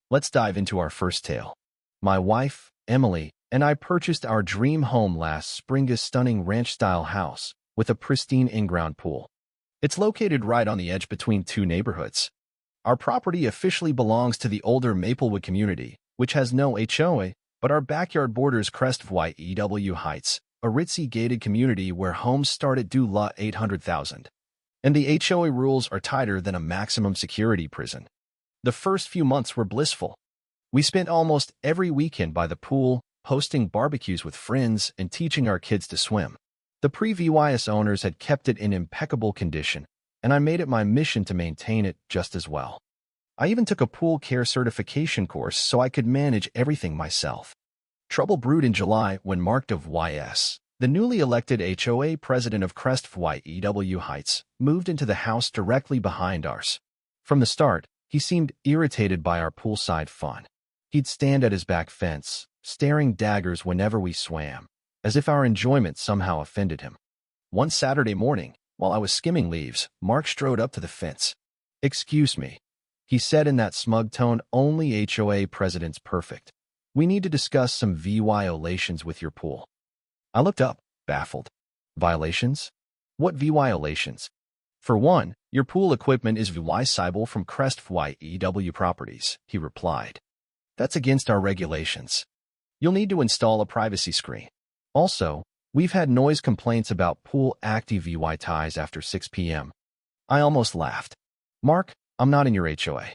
Let's dive into our first tale. My wife, Emily, and I purchased our dream home last spring, a stunning ranch-style house with a pristine in-ground pool. It's located right on the edge between two neighborhoods. Our property officially belongs to the older Maplewood community, which has no HOA, but our backyard borders Crestview Heights, a ritzy gated community where homes start at due lot $800,000. And the HOA rules are tighter than a maximum security prison. The first few months were blissful. We spent almost every weekend by the pool, hosting barbecues with friends and teaching our kids to swim. The previous owners had kept it in impeccable condition, and I made it my mission to maintain it just as well. I even took a pool care certification course so I could manage everything myself. Trouble brewed in July when Mark W.S., the newly elected HOA president of Crestview Heights, moved into the house directly behind ours. From the start, he seemed irritated by our poolside fun. He'd stand at his back fence, staring daggers whenever we swam, as if our enjoyment somehow offended him. One Saturday morning, while I was skimming leaves, Mark strode up to the fence. "Excuse me," he said in that smug tone only HOA presidents perfect. "We need to discuss some violations with your pool." I looked up, baffled. Violations? What violations? "For one, your pool equipment is violable from Crestview properties," he replied. "That's against our regulations. You'll need to install a privacy screen. Also, we've had noise complaints about pool activities after 6 p.m. I almost laughed. "Mark, I'm not in your HOA.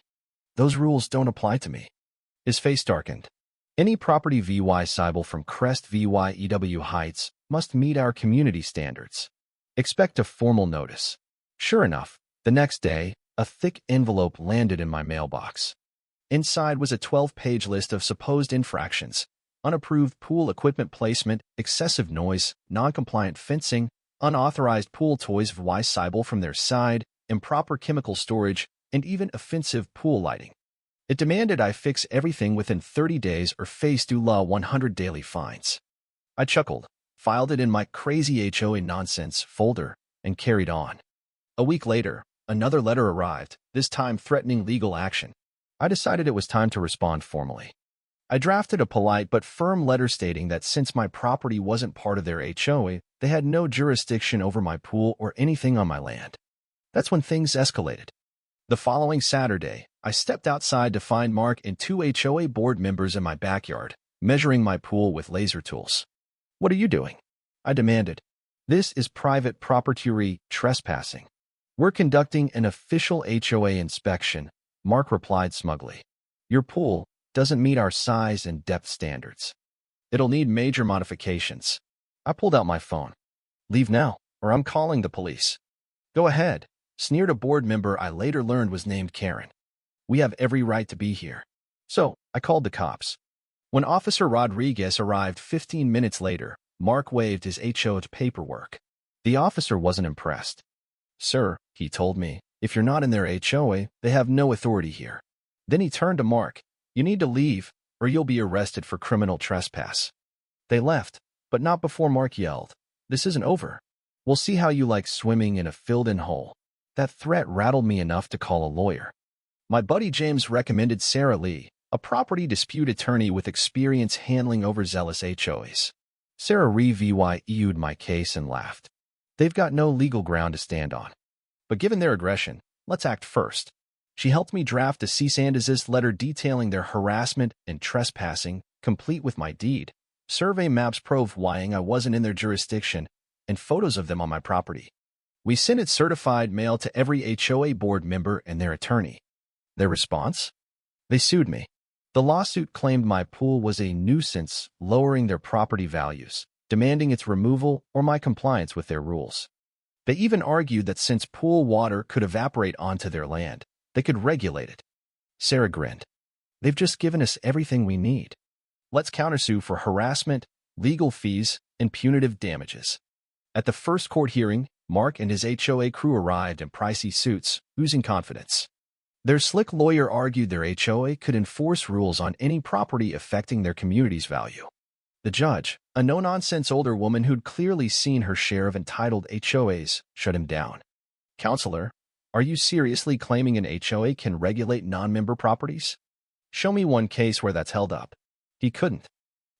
Those rules don't apply to me." His face darkened. "Any property viewable from Crestview Heights must meet our community standards. Expect a formal notice." Sure enough, the next day, a thick envelope landed in my mailbox. Inside was a 12-page list of supposed infractions: unapproved pool equipment placement, excessive noise, non-compliant fencing, unauthorized pool toys viewable from their side, improper chemical storage, and even offensive pool lighting. It demanded I fix everything within 30 days or face due law 100 daily fines. I chuckled, filed it in my crazy HOA nonsense folder, and carried on. A week later, another letter arrived, this time threatening legal action. I decided it was time to respond formally. I drafted a polite but firm letter stating that since my property wasn't part of their HOA, they had no jurisdiction over my pool or anything on my land. That's when things escalated. The following Saturday, I stepped outside to find Mark and 2 HOA board members in my backyard, measuring my pool with laser tools. "What are you doing?" I demanded. "This is private property trespassing. We're conducting an official HOA inspection," Mark replied smugly. "Your pool doesn't meet our size and depth standards. It'll need major modifications." I pulled out my phone. "Leave now, or I'm calling the police." "Go ahead," sneered a board member I later learned was named Karen. "We have every right to be here." So, I called the cops. When Officer Rodriguez arrived 15 minutes later, Mark waved his HOA paperwork. The officer wasn't impressed. "Sir," he told me, "if you're not in their HOA, they have no authority here." Then he turned to Mark. "You need to leave, or you'll be arrested for criminal trespass." They left, but not before Mark yelled, "This isn't over. We'll see how you like swimming in a filled-in hole." That threat rattled me enough to call a lawyer. My buddy James recommended Sarah Lee, a property dispute attorney with experience handling overzealous HOAs. Sarah reviewed my case and laughed. "They've got no legal ground to stand on. But given their aggression, let's act first." She helped me draft a cease and desist letter detailing their harassment and trespassing, complete with my deed, survey maps proving I wasn't in their jurisdiction, and photos of them on my property. We sent it certified mail to every HOA board member and their attorney. Their response? They sued me. The lawsuit claimed my pool was a nuisance, lowering their property values, demanding its removal or my compliance with their rules. They even argued that since pool water could evaporate onto their land, they could regulate it. Sarah grinned. "They've just given us everything we need. Let's countersue for harassment, legal fees, and punitive damages." At the first court hearing, Mark and his HOA crew arrived in pricey suits, oozing confidence. Their slick lawyer argued their HOA could enforce rules on any property affecting their community's value. The judge, a no-nonsense older woman who'd clearly seen her share of entitled HOAs, shut him down. "Counselor, are you seriously claiming an HOA can regulate non-member properties?" Show me one case where that's held up. He couldn't.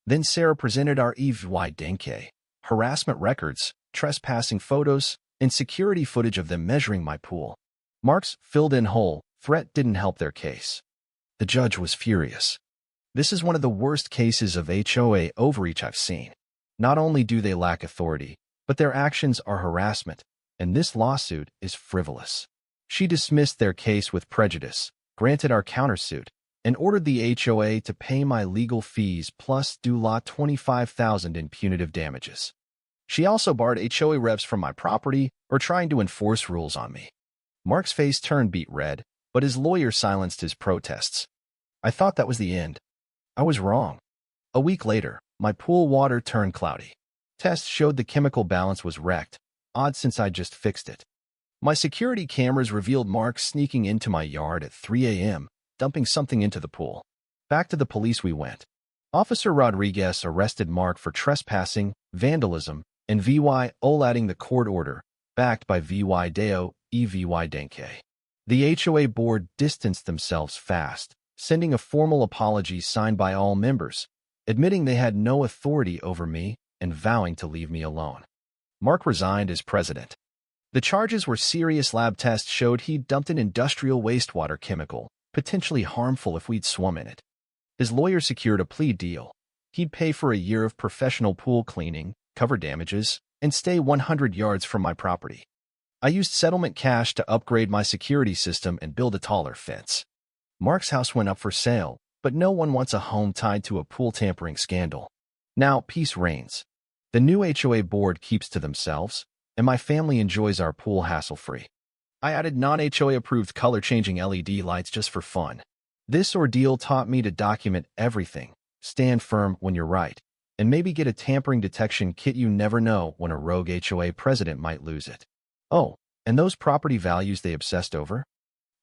Then Sarah presented our HOA denke, harassment records, trespassing photos, and security footage of them measuring my pool. Mark's filled-in hole threat didn't help their case. The judge was furious. This is one of the worst cases of HOA overreach I've seen. Not only do they lack authority, but their actions are harassment, and this lawsuit is frivolous. She dismissed their case with prejudice, granted our countersuit, and ordered the HOA to pay my legal fees plus due law $25,000 in punitive damages. She also barred HOA reps from my property or trying to enforce rules on me. Mark's face turned beet red, but his lawyer silenced his protests. I thought that was the end. I was wrong. A week later, my pool water turned cloudy. Tests showed the chemical balance was wrecked, odd since I just fixed it. My security cameras revealed Mark sneaking into my yard at 3 a.m., dumping something into the pool. Back to the police we went. Officer Rodriguez arrested Mark for trespassing, vandalism, and violating the court order, backed by VY Deo EVY Denke. The HOA board distanced themselves fast, sending a formal apology signed by all members, admitting they had no authority over me and vowing to leave me alone. Mark resigned as president. The charges were serious. Lab tests showed he'd dumped an industrial wastewater chemical, potentially harmful if we'd swum in it. His lawyer secured a plea deal. He'd pay for a year of professional pool cleaning, cover damages, and stay 100 yards from my property. I used settlement cash to upgrade my security system and build a taller fence. Mark's house went up for sale, but no one wants a home tied to a pool tampering scandal. Now, peace reigns. The new HOA board keeps to themselves, and my family enjoys our pool hassle-free. I added non-HOA-approved color-changing LED lights just for fun. This ordeal taught me to document everything, stand firm when you're right, and maybe get a tampering detection kit. You never know when a rogue HOA president might lose it. Oh, and those property values they obsessed over?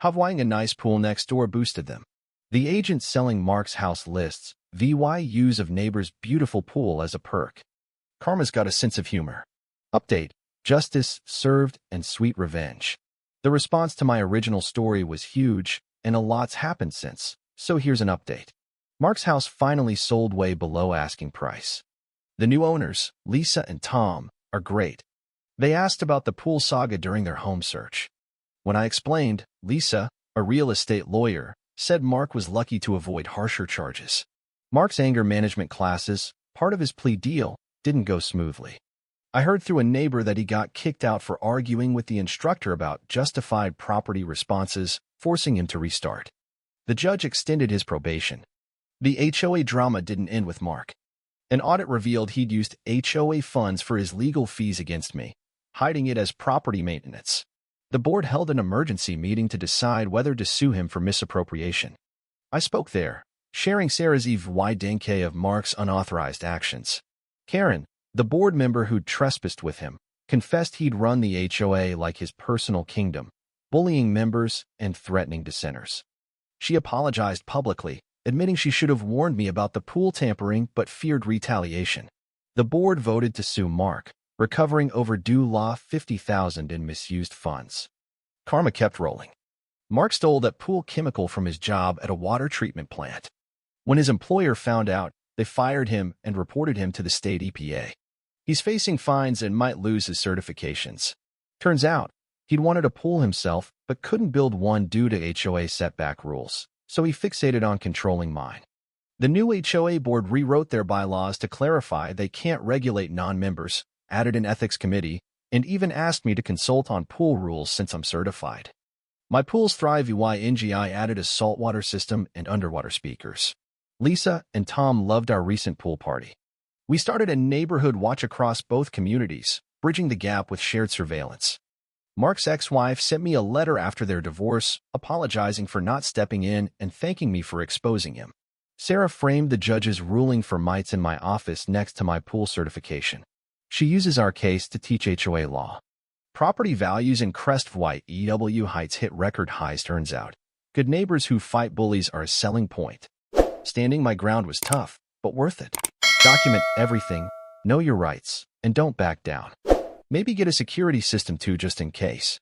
Having a nice pool next door boosted them. The agent selling Mark's house lists VYUs of neighbor's beautiful pool as a perk. Karma's got a sense of humor. Update: justice served and sweet revenge. The response to my original story was huge, and a lot's happened since, so here's an update. Mark's house finally sold way below asking price. The new owners, Lisa and Tom, are great. They asked about the pool saga during their home search. When I explained, Lisa, a real estate lawyer, said Mark was lucky to avoid harsher charges. Mark's anger management classes, part of his plea deal, didn't go smoothly. I heard through a neighbor that he got kicked out for arguing with the instructor about justified property responses, forcing him to restart. The judge extended his probation. The HOA drama didn't end with Mark. An audit revealed he'd used HOA funds for his legal fees against me, hiding it as property maintenance. The board held an emergency meeting to decide whether to sue him for misappropriation. I spoke there, sharing Sarah's evidence of Mark's unauthorized actions. Karen, the board member who'd trespassed with him, confessed he'd run the HOA like his personal kingdom, bullying members and threatening dissenters. She apologized publicly, admitting she should have warned me about the pool tampering but feared retaliation. The board voted to sue Mark, recovering overdue law $50,000 in misused funds. Karma kept rolling. Mark stole that pool chemical from his job at a water treatment plant. When his employer found out, they fired him and reported him to the state EPA. He's facing fines and might lose his certifications. Turns out, he'd wanted a pool himself but couldn't build one due to HOA setback rules, so he fixated on controlling mine. The new HOA board rewrote their bylaws to clarify they can't regulate non-members, added an ethics committee, and even asked me to consult on pool rules since I'm certified. My pools thrive. NGI added a saltwater system and underwater speakers. Lisa and Tom loved our recent pool party. We started a neighborhood watch across both communities, bridging the gap with shared surveillance. Mark's ex-wife sent me a letter after their divorce, apologizing for not stepping in and thanking me for exposing him. Sarah framed the judge's ruling for mites in my office next to my pool certification. She uses our case to teach HOA law. Property values in Crestview EW Heights hit record highs. Turns out, good neighbors who fight bullies are a selling point. Standing my ground was tough, but worth it. Document everything, know your rights, and don't back down. Maybe get a security system too just in case.